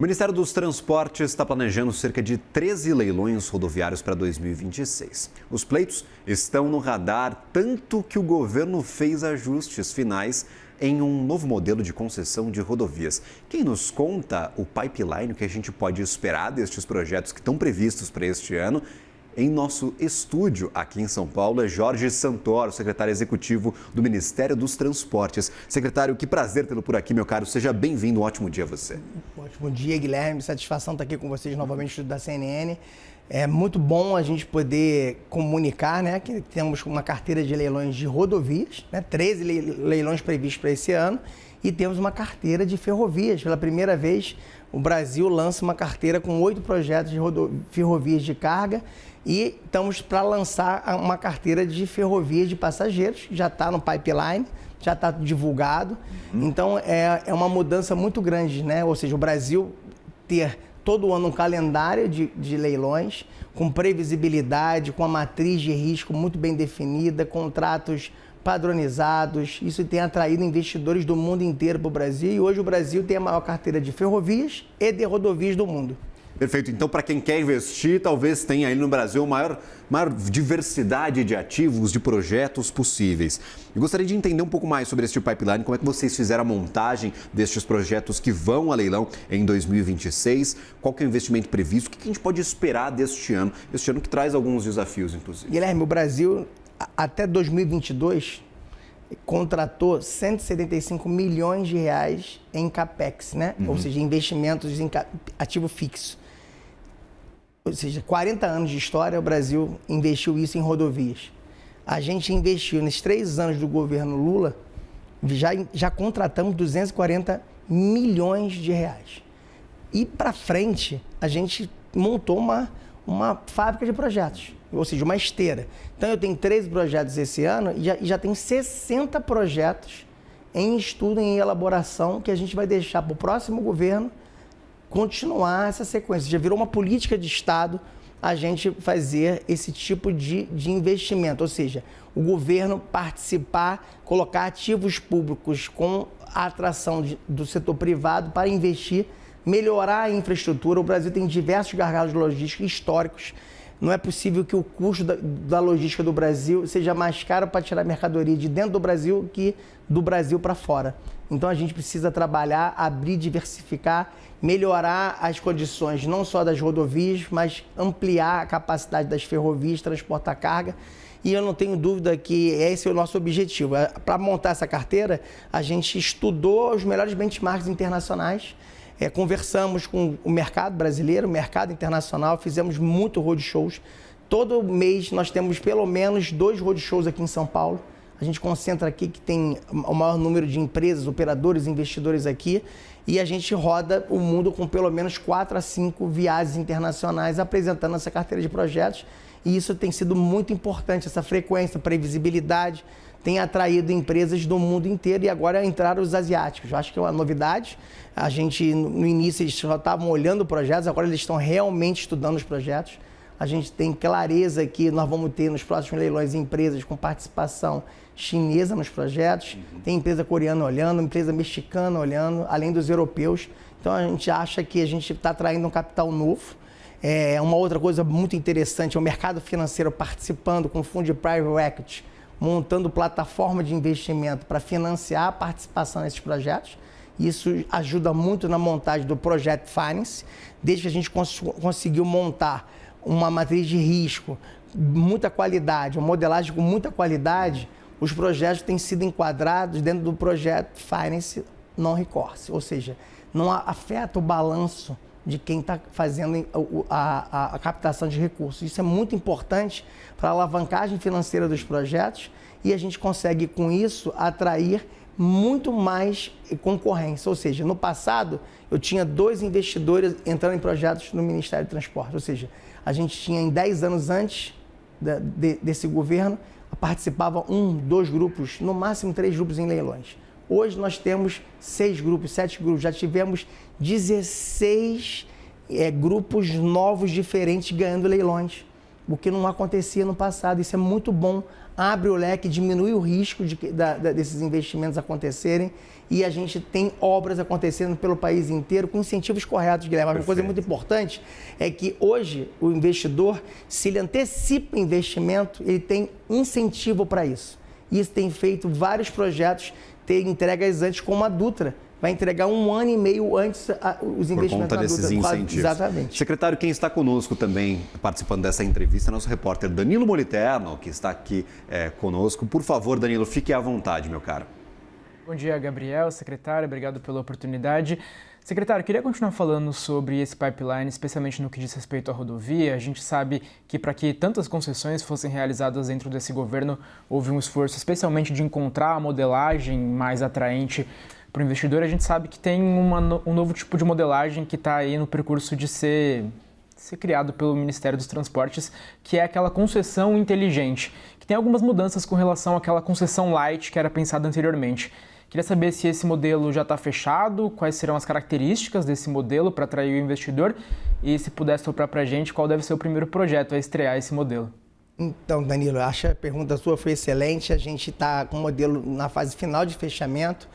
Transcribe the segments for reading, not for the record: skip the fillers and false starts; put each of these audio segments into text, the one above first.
O Ministério dos Transportes está planejando cerca de 13 leilões rodoviários para 2026. Os pleitos estão no radar, tanto que o governo fez ajustes finais em um novo modelo de concessão de rodovias. Quem nos conta o pipeline que a gente pode esperar destes projetos que estão previstos para este ano? Em nosso estúdio aqui em São Paulo é Jorge Santoro, secretário executivo do Ministério dos Transportes. Secretário, que prazer tê-lo por aqui, meu caro. Seja bem-vindo, um ótimo dia a você. Ótimo dia, Guilherme. Satisfação estar aqui com vocês novamente da CNN. É muito bom a gente poder comunicar, né, que temos uma carteira de leilões de rodovias, né, 13 leilões previstos para esse ano, e temos uma carteira de ferrovias. Pela primeira vez, o Brasil lança uma carteira com 8 projetos de ferrovias de carga e estamos para lançar uma carteira de ferrovias de passageiros, já está no pipeline, já está divulgado. Então, é uma mudança muito grande, né? Ou seja, o Brasil ter todo ano um calendário de leilões com previsibilidade, com a matriz de risco muito bem definida, contratos padronizados. Isso tem atraído investidores do mundo inteiro para o Brasil e hoje o Brasil tem a maior carteira de ferrovias e de rodovias do mundo. Perfeito. Então, para quem quer investir, talvez tenha aí no Brasil maior diversidade de ativos, de projetos possíveis. Eu gostaria de entender um pouco mais sobre este pipeline, como é que vocês fizeram a montagem destes projetos que vão a leilão em 2026, qual que é o investimento previsto, o que a gente pode esperar deste ano que traz alguns desafios, inclusive. Guilherme, o Brasil, até 2022, contratou 175 milhões de reais em CAPEX, né? Ou seja, investimentos em ativo fixo. Ou seja, 40 anos de história, o Brasil investiu isso em rodovias. A gente investiu, nesses 3 anos do governo Lula, já contratamos 240 milhões de reais. E para frente, a gente montou uma fábrica de projetos, ou seja, uma esteira. Então, eu tenho 13 projetos esse ano e já tem 60 projetos em estudo, em elaboração, que a gente vai deixar para o próximo governo continuar essa sequência. Já virou uma política de Estado a gente fazer esse tipo de investimento, ou seja, o governo participar, colocar ativos públicos com a atração do setor privado para investir, melhorar a infraestrutura. O Brasil tem diversos gargalos logísticos históricos. Não é possível que o custo da logística do Brasil seja mais caro para tirar mercadoria de dentro do Brasil que do Brasil para fora. Então, a gente precisa trabalhar, abrir, diversificar, melhorar as condições não só das rodovias, mas ampliar a capacidade das ferrovias, transportar carga. E eu não tenho dúvida que esse é o nosso objetivo. Para montar essa carteira, a gente estudou os melhores benchmarks internacionais, conversamos com o mercado brasileiro, o mercado internacional, fizemos muito roadshows. Todo mês nós temos pelo menos 2 roadshows aqui em São Paulo. A gente concentra aqui que tem o maior número de empresas, operadores, investidores aqui. E a gente roda o mundo com pelo menos 4 a 5 viagens internacionais apresentando essa carteira de projetos. E isso tem sido muito importante, essa frequência, previsibilidade, tem atraído empresas do mundo inteiro e agora entraram os asiáticos. Eu acho que é uma novidade. A gente, no início, eles só estavam olhando projetos, agora eles estão realmente estudando os projetos. A gente tem clareza que nós vamos ter nos próximos leilões empresas com participação chinesa nos projetos, tem empresa coreana olhando, empresa mexicana olhando, além dos europeus. Então a gente acha que a gente está atraindo um capital novo. Uma outra coisa muito interessante é o mercado financeiro participando com fundo de private equity, montando plataforma de investimento para financiar a participação nesses projetos. Isso ajuda muito na montagem do Project Finance, desde que a gente conseguiu montar uma matriz de risco, muita qualidade, uma modelagem com muita qualidade, os projetos têm sido enquadrados dentro do Project Finance Non-Recourse, ou seja, não afeta o balanço de quem está fazendo a captação de recursos. Isso é muito importante para a alavancagem financeira dos projetos e a gente consegue, com isso, atrair muito mais concorrência. Ou seja, no passado, eu tinha 2 investidores entrando em projetos no Ministério do Transporte. Ou seja, a gente tinha, em 10 anos antes desse governo, participava 1, 2 grupos, no máximo 3 grupos em leilões. Hoje nós temos 6 grupos, 7 grupos, já tivemos 16 grupos novos diferentes ganhando leilões. o que não acontecia no passado. Isso é muito bom, abre o leque, diminui o risco desses investimentos acontecerem e a gente tem obras acontecendo pelo país inteiro com incentivos corretos, Guilherme. Uma coisa muito importante é que hoje o investidor, se ele antecipa investimento, ele tem incentivo para isso. Isso tem feito vários projetos ter entregas antes, como a Dutra. Vai entregar 1 ano e meio antes os investimentos. Por conta desses incentivos. Exatamente. Secretário, quem está conosco também, participando dessa entrevista, é nosso repórter Danilo Moliterno, que está aqui conosco. Por favor, Danilo, fique à vontade, meu caro. Bom dia, Gabriel, secretário, obrigado pela oportunidade. Secretário, queria continuar falando sobre esse pipeline, especialmente no que diz respeito à rodovia. A gente sabe que para que tantas concessões fossem realizadas dentro desse governo, houve um esforço especialmente de encontrar a modelagem mais atraente para o investidor. A gente sabe que tem um novo tipo de modelagem que está aí no percurso de ser criado pelo Ministério dos Transportes, que é aquela concessão inteligente, que tem algumas mudanças com relação àquela concessão light que era pensada anteriormente. Queria saber se esse modelo já está fechado, quais serão as características desse modelo para atrair o investidor e, se pudesse soprar para a gente, qual deve ser o primeiro projeto a estrear esse modelo. Então, Danilo, acho que a pergunta sua foi excelente. A gente está com o modelo na fase final de fechamento.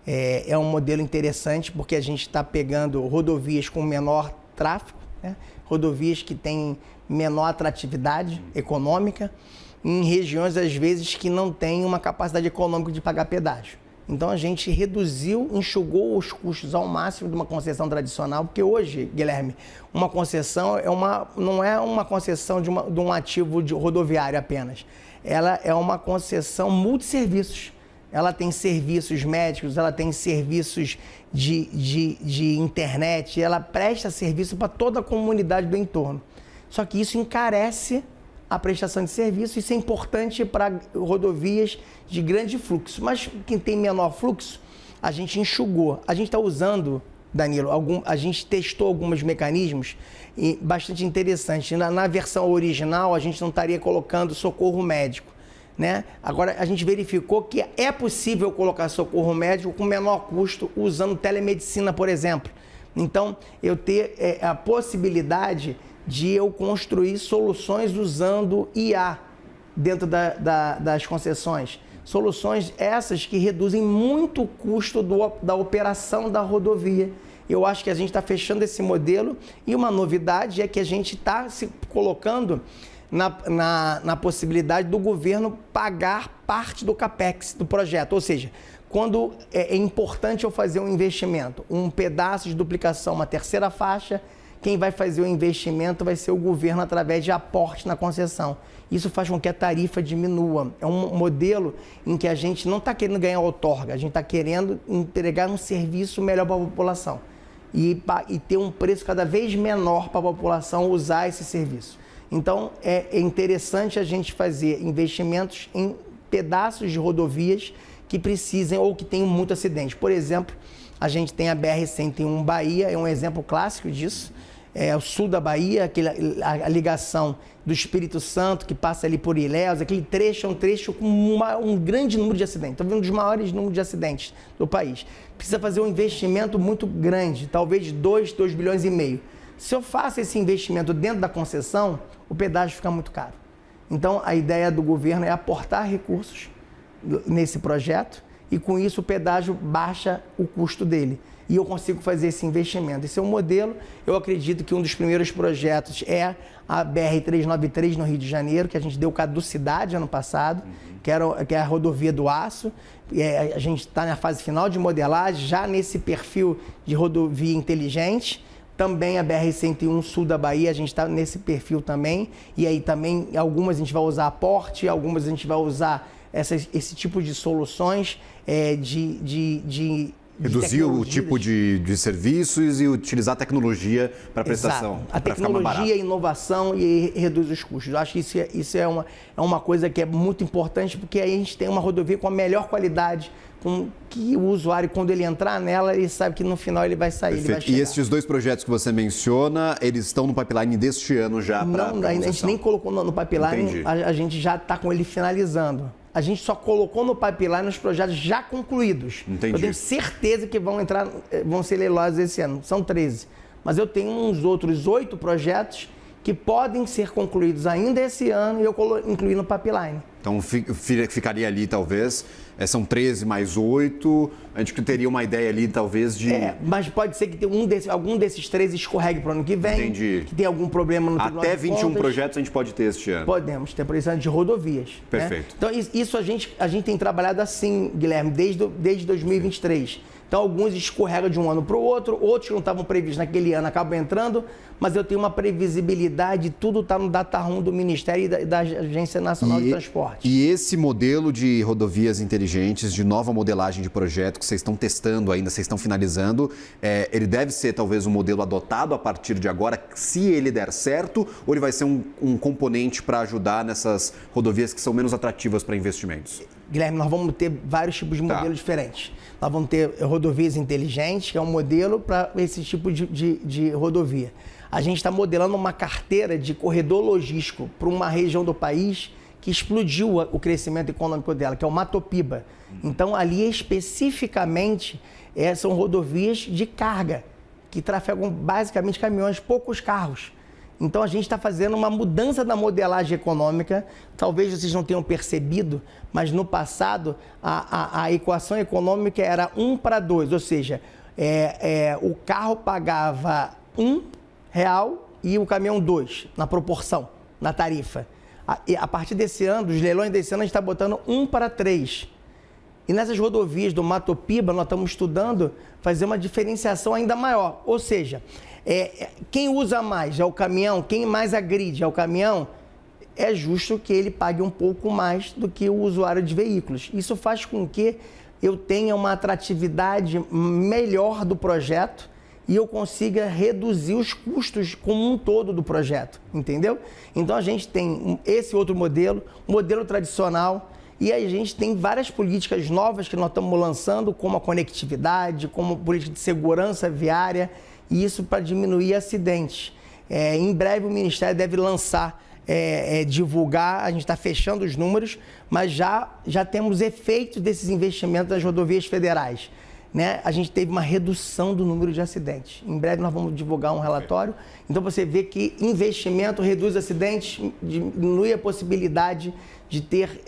É um modelo interessante porque a gente está pegando rodovias com menor tráfego, né? Rodovias que têm menor atratividade econômica, em regiões, às vezes, que não têm uma capacidade econômica de pagar pedágio. Então, a gente reduziu, enxugou os custos ao máximo de uma concessão tradicional, porque hoje, Guilherme, uma concessão não é uma concessão de um ativo rodoviário apenas. Ela é uma concessão multisserviços. Ela tem serviços médicos, ela tem serviços de internet, ela presta serviço para toda a comunidade do entorno. Só que isso encarece a prestação de serviço, isso é importante para rodovias de grande fluxo. Mas quem tem menor fluxo, a gente enxugou. A gente está usando, Danilo, a gente testou alguns mecanismos bastante interessantes. Na versão original, a gente não estaria colocando socorro médico, né? Agora, a gente verificou que é possível colocar socorro médico com menor custo usando telemedicina, por exemplo. Então, eu ter a possibilidade de eu construir soluções usando IA dentro das concessões. Soluções essas que reduzem muito o custo da operação da rodovia. Eu acho que a gente está fechando esse modelo e uma novidade é que a gente está se colocando na possibilidade do governo pagar parte do CAPEX do projeto. Ou seja, quando é importante eu fazer um investimento, um pedaço de duplicação, uma terceira faixa, quem vai fazer o investimento vai ser o governo através de aporte na concessão. Isso faz com que a tarifa diminua. É um modelo em que a gente não está querendo ganhar outorga, a gente está querendo entregar um serviço melhor para a população e ter um preço cada vez menor para a população usar esse serviço. Então, é interessante a gente fazer investimentos em pedaços de rodovias que precisem ou que tenham muito acidente. Por exemplo, a gente tem a BR-101 Bahia, é um exemplo clássico disso. O sul da Bahia, a ligação do Espírito Santo, que passa ali por Ilhéus, aquele trecho é um trecho com um grande número de acidentes. Estamos vendo um dos maiores números de acidentes do país. Precisa fazer um investimento muito grande, talvez 2 bilhões e meio. Se eu faço esse investimento dentro da concessão, o pedágio fica muito caro. Então, a ideia do governo é aportar recursos nesse projeto e, com isso, o pedágio baixa o custo dele. E eu consigo fazer esse investimento. Esse é um modelo. Eu acredito que um dos primeiros projetos é a BR-393 no Rio de Janeiro, que a gente deu caducidade ano passado, que é a rodovia do aço. A gente está na fase final de modelagem, já nesse perfil de rodovia inteligente. Também a BR-101 sul da Bahia, a gente está nesse perfil também. E aí também algumas a gente vai usar aporte, algumas a gente vai usar esse tipo de soluções reduzir o tipo de serviços e utilizar a tecnologia para a prestação. Exato. A tecnologia, a inovação e reduz os custos. Eu acho que isso é uma coisa que é muito importante, porque aí a gente tem uma rodovia com a melhor qualidade, com que o usuário, quando ele entrar nela, ele sabe que no final ele vai sair. Ele vai chegar. E estes dois projetos que você menciona, eles estão no pipeline deste ano já? Não, a gente nem colocou no pipeline, a gente já está com ele finalizando. A gente só colocou no pipeline os projetos já concluídos. Entendi. Eu tenho certeza que vão ser leiloados esse ano. São 13. Mas eu tenho uns outros 8 projetos que podem ser concluídos ainda esse ano e eu incluí no pipeline. Então ficaria ali talvez, são 13 mais 8, a gente teria uma ideia ali talvez de... mas pode ser que algum desses 13 escorregue para o ano que vem. Entendi. Que tenha algum problema no Tribunal Até de 21 Contas. projetos a gente pode ter este ano. Podemos ter, por exemplo, de rodovias. Perfeito. Né? Então isso a gente tem trabalhado assim, Guilherme, desde 2023. Então, alguns escorregam de um ano para o outro, outros que não estavam previstos naquele ano acabam entrando, mas eu tenho uma previsibilidade, tudo está no data room do Ministério e da Agência Nacional de Transporte. E esse modelo de rodovias inteligentes, de nova modelagem de projeto que vocês estão testando ainda, vocês estão finalizando, ele deve ser talvez um modelo adotado a partir de agora, se ele der certo, ou ele vai ser um componente para ajudar nessas rodovias que são menos atrativas para investimentos? Guilherme, nós vamos ter vários tipos de modelos diferentes. Nós vamos ter rodovias inteligentes, que é um modelo para esse tipo de rodovia. A gente está modelando uma carteira de corredor logístico para uma região do país que explodiu o crescimento econômico dela, que é o Mato Piba. Então, ali especificamente são rodovias de carga, que trafegam basicamente caminhões, poucos carros. Então, a gente está fazendo uma mudança da modelagem econômica. Talvez vocês não tenham percebido, mas no passado a equação econômica era 1:2, ou seja, o carro pagava R$1 e o caminhão 2, na proporção, na tarifa. A partir desse ano, dos leilões desse ano, a gente está botando 1:3. E nessas rodovias do Mato Piba, nós estamos estudando fazer uma diferenciação ainda maior. Ou seja, quem usa mais é o caminhão, quem mais agride é o caminhão, é justo que ele pague um pouco mais do que o usuário de veículos. Isso faz com que eu tenha uma atratividade melhor do projeto e eu consiga reduzir os custos como um todo do projeto, entendeu? Então a gente tem esse outro modelo, modelo tradicional, e a gente tem várias políticas novas que nós estamos lançando, como a conectividade, como política de segurança viária, e isso para diminuir acidentes. Em breve o Ministério deve lançar, divulgar, a gente está fechando os números, mas já temos efeitos desses investimentos nas rodovias federais. Né? A gente teve uma redução do número de acidentes. Em breve nós vamos divulgar um relatório. Então você vê que investimento reduz acidentes, diminui a possibilidade de ter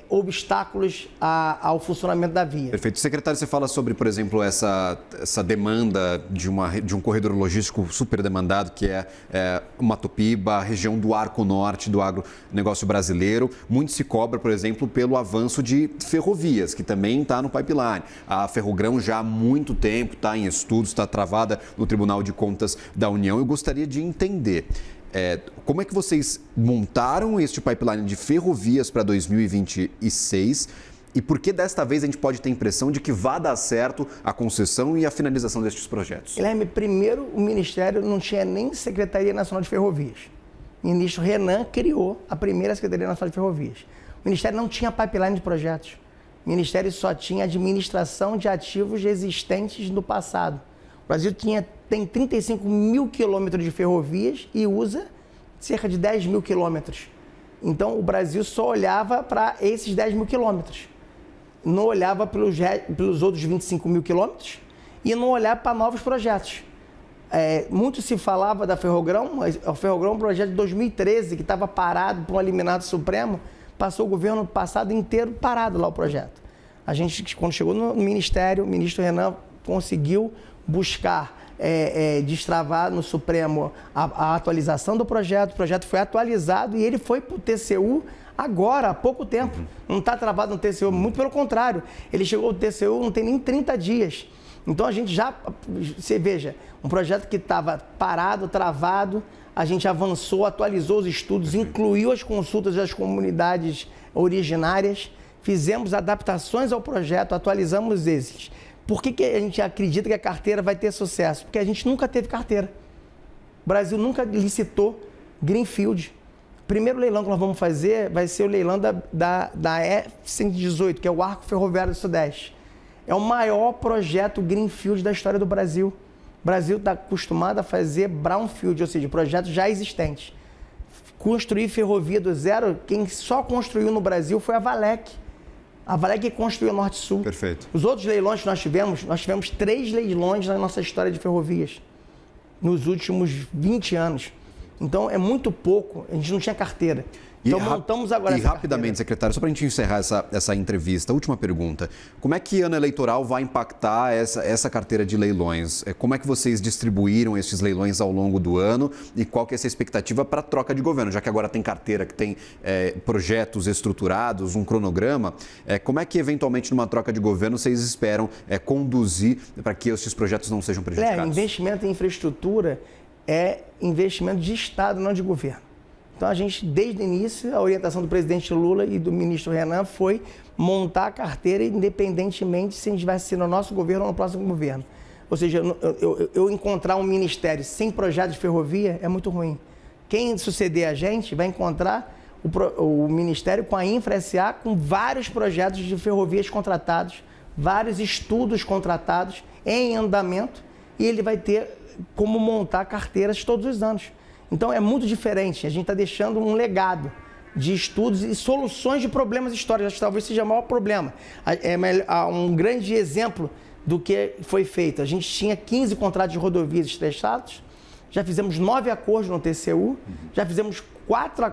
obstáculos ao funcionamento da via. Perfeito. Secretário, você fala sobre, por exemplo, essa demanda de um corredor logístico super demandado, que é o Mato Piba, a região do Arco Norte, do agronegócio brasileiro. Muito se cobra, por exemplo, pelo avanço de ferrovias, que também está no pipeline. A Ferrogrão já há muito tempo está em estudos, está travada no Tribunal de Contas da União. Eu gostaria de entender como é que vocês montaram este pipeline de ferrovias para 2026 e por que desta vez a gente pode ter a impressão de que vai dar certo a concessão e a finalização destes projetos? Guilherme, primeiro o Ministério não tinha nem Secretaria Nacional de Ferrovias. O ministro Renan criou a primeira Secretaria Nacional de Ferrovias. O Ministério não tinha pipeline de projetos. O Ministério só tinha administração de ativos existentes no passado. O Brasil tem 35 mil quilômetros de ferrovias e usa cerca de 10 mil quilômetros. Então, o Brasil só olhava para esses 10 mil quilômetros. Não olhava pelos outros 25 mil quilômetros e não olhava para novos projetos. Muito se falava da Ferrogrão, mas a Ferrogrão é um projeto de 2013 que estava parado por um eliminado supremo, passou o governo passado inteiro parado lá o projeto. A gente, quando chegou no Ministério, o ministro Renan conseguiu buscar destravar no Supremo a atualização do projeto. O projeto foi atualizado e ele foi para o TCU agora, há pouco tempo. Não está travado no TCU, muito pelo contrário. Ele chegou ao TCU não tem nem 30 dias. Então a gente você veja, um projeto que estava parado, travado, a gente avançou, atualizou os estudos, incluiu as consultas das comunidades originárias, fizemos adaptações ao projeto, atualizamos esses. Por que a gente acredita que a carteira vai ter sucesso? Porque a gente nunca teve carteira. O Brasil nunca licitou greenfield. O primeiro leilão que nós vamos fazer vai ser o leilão da E-118, que é o Arco Ferroviário do Sudeste. É o maior projeto greenfield da história do Brasil. O Brasil está acostumado a fazer brownfield, ou seja, projetos já existentes. Construir ferrovia do zero, quem só construiu no Brasil foi a Valec. A Valec construiu o Norte-Sul. Perfeito. Os outros leilões que nós tivemos 3 leilões na nossa história de ferrovias, nos últimos 20 anos. Então, é muito pouco, a gente não tinha carteira. Então, montamos agora essa rapidamente, secretário, só para a gente encerrar essa entrevista, última pergunta. Como é que ano eleitoral vai impactar essa carteira de leilões? Como é que vocês distribuíram esses leilões ao longo do ano e qual que é essa expectativa para a troca de governo? Já que agora tem carteira que tem projetos estruturados, um cronograma, como é que eventualmente numa troca de governo vocês esperam conduzir para que esses projetos não sejam prejudicados? Investimento em infraestrutura é investimento de Estado, não de governo. Então, a gente, desde o início, a orientação do presidente Lula e do ministro Renan foi montar a carteira independentemente se a gente vai ser no nosso governo ou no próximo governo. Ou seja, eu encontrar um ministério sem projeto de ferrovia é muito ruim. Quem suceder a gente vai encontrar o ministério com a Infra SA, com vários projetos de ferrovias contratados, vários estudos contratados em andamento, e ele vai ter como montar carteiras todos os anos. Então, é muito diferente. A gente está deixando um legado de estudos e soluções de problemas históricos. Acho que talvez seja o maior problema. Um grande exemplo do que foi feito. A gente tinha 15 contratos de rodovias estressados, já fizemos 9 acordos no TCU, já fizemos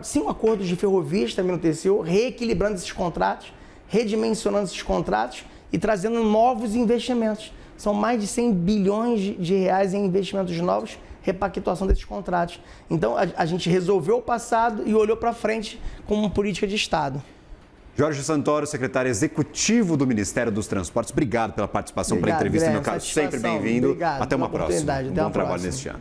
5 acordos de ferrovias também no TCU, reequilibrando esses contratos, redimensionando esses contratos e trazendo novos investimentos. São mais de 100 bilhões de reais em investimentos novos, repactuação desses contratos. Então, a gente resolveu o passado e olhou para frente como uma política de Estado. Jorge Santoro, secretário executivo do Ministério dos Transportes, obrigado pela participação, pela entrevista, meu caro. Sempre bem-vindo. Até uma próxima. Até bom trabalho neste ano.